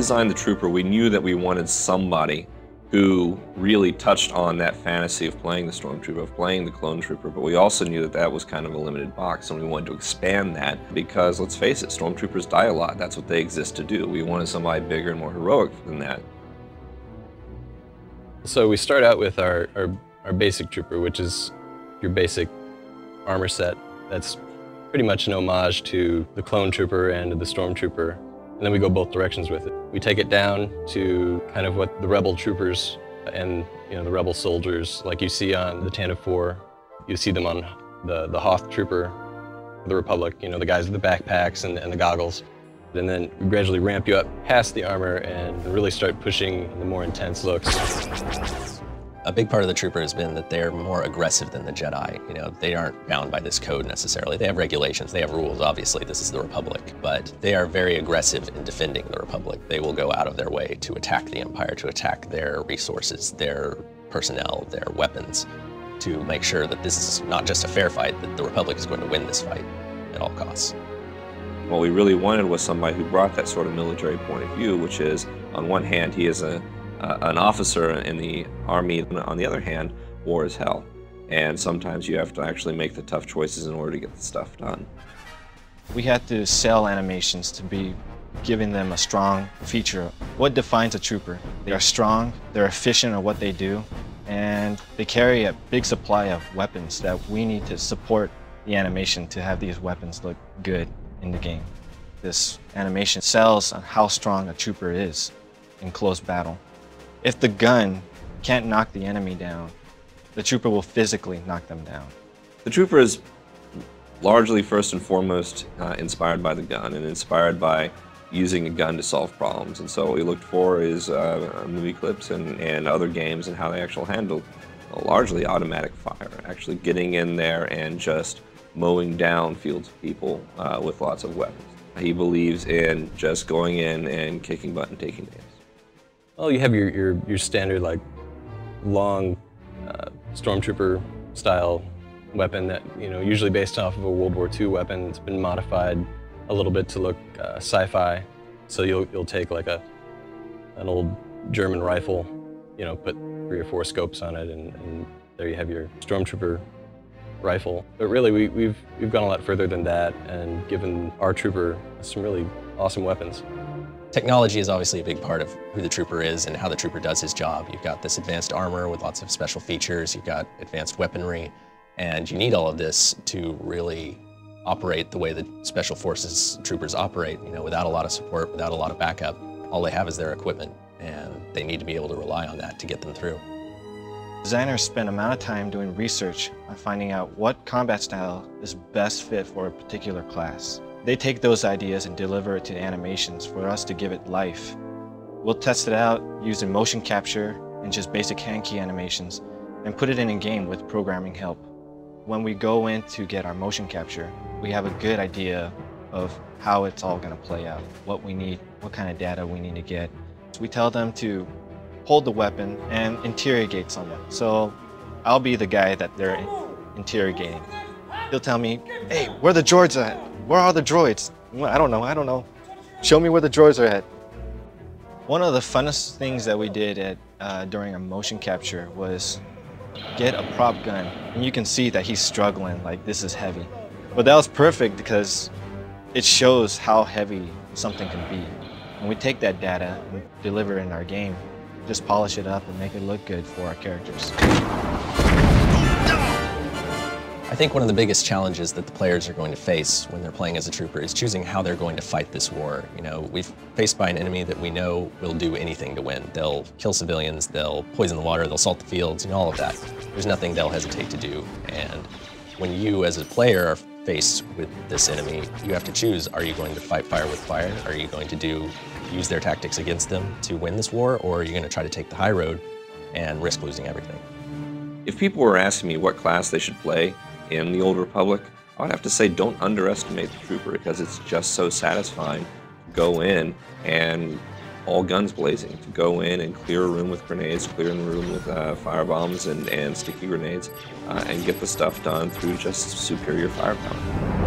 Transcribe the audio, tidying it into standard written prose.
designed the Trooper, we knew that we wanted somebody who really touched on that fantasy of playing the Stormtrooper, of playing the Clone Trooper, but we also knew that that was kind of a limited box, and we wanted to expand that because, let's face it, Stormtroopers die a lot. That's what they exist to do. We wanted somebody bigger and more heroic than that. So we start out with our basic Trooper, which is your basic armor set. That's pretty much an homage to the Clone Trooper and the Stormtrooper. And then we go both directions with it. We take it down to kind of what the Rebel troopers and the Rebel soldiers, like you see on the Tantive 4, you see them on the Hoth Trooper, the Republic, the guys with the backpacks and the goggles. And then we gradually ramp you up past the armor and really start pushing the more intense looks. A big part of the Trooper has been that they're more aggressive than the Jedi. They aren't bound by this code necessarily. They have regulations, they have rules, obviously, this is the Republic, but they are very aggressive in defending the Republic. They will go out of their way to attack the Empire, to attack their resources, their personnel, their weapons, to make sure that this is not just a fair fight, that the Republic is going to win this fight at all costs. What we really wanted was somebody who brought that sort of military point of view, which is, on one hand, he is an officer in the Army, on the other hand, war is hell. And sometimes you have to actually make the tough choices in order to get the stuff done. We had to sell animations to be giving them a strong feature. What defines a trooper? They are strong, they're efficient at what they do, and they carry a big supply of weapons that we need to support the animation to have these weapons look good in the game. This animation sells on how strong a trooper is in close battle. If the gun can't knock the enemy down, the Trooper will physically knock them down. The Trooper is largely, first and foremost, inspired by the gun and inspired by using a gun to solve problems. And so what we looked for is movie clips and other games and how they actually handle largely automatic fire, actually getting in there and just mowing down fields of people with lots of weapons. He believes in just going in and kicking butt and taking names. Well, you have your standard, like, long Stormtrooper style weapon that, usually based off of a World War II weapon. It's been modified a little bit to look sci-fi. So you'll take like an old German rifle, put 3 or 4 scopes on it, and there you have your Stormtrooper rifle. But really, we've gone a lot further than that and given our Trooper some really awesome weapons. Technology is obviously a big part of who the Trooper is and how the Trooper does his job. You've got this advanced armor with lots of special features, you've got advanced weaponry, and you need all of this to really operate the way that Special Forces troopers operate. Without a lot of support, without a lot of backup, all they have is their equipment, and they need to be able to rely on that to get them through. Designers spend an amount of time doing research on finding out what combat style is best fit for a particular class. They take those ideas and deliver it to animations for us to give it life. We'll test it out using motion capture and just basic hand key animations and put it in a game with programming help. When we go in to get our motion capture, we have a good idea of how it's all going to play out, what we need, what kind of data we need to get. So we tell them to hold the weapon and interrogate someone. So I'll be the guy that they're interrogating. He'll tell me, hey, where are the droids at? Where are the droids? Well, I don't know. Show me where the droids are at. One of the funnest things that we did during a motion capture was get a prop gun. And you can see that he's struggling, like this is heavy. But that was perfect because it shows how heavy something can be. And we take that data and deliver it in our game, just polish it up and make it look good for our characters. I think one of the biggest challenges that the players are going to face when they're playing as a Trooper is choosing how they're going to fight this war. We've faced by an enemy that we know will do anything to win. They'll kill civilians, they'll poison the water, they'll salt the fields, all of that. There's nothing they'll hesitate to do. And when you as a player are faced with this enemy, you have to choose, are you going to fight fire with fire? Are you going to use their tactics against them to win this war? Or are you going to try to take the high road and risk losing everything? If people were asking me what class they should play in the Old Republic, I would have to say don't underestimate the Trooper, because it's just so satisfying to go in and all guns blazing, to go in and clear a room with grenades, clear the room with fire bombs and sticky grenades, and get the stuff done through just superior firepower.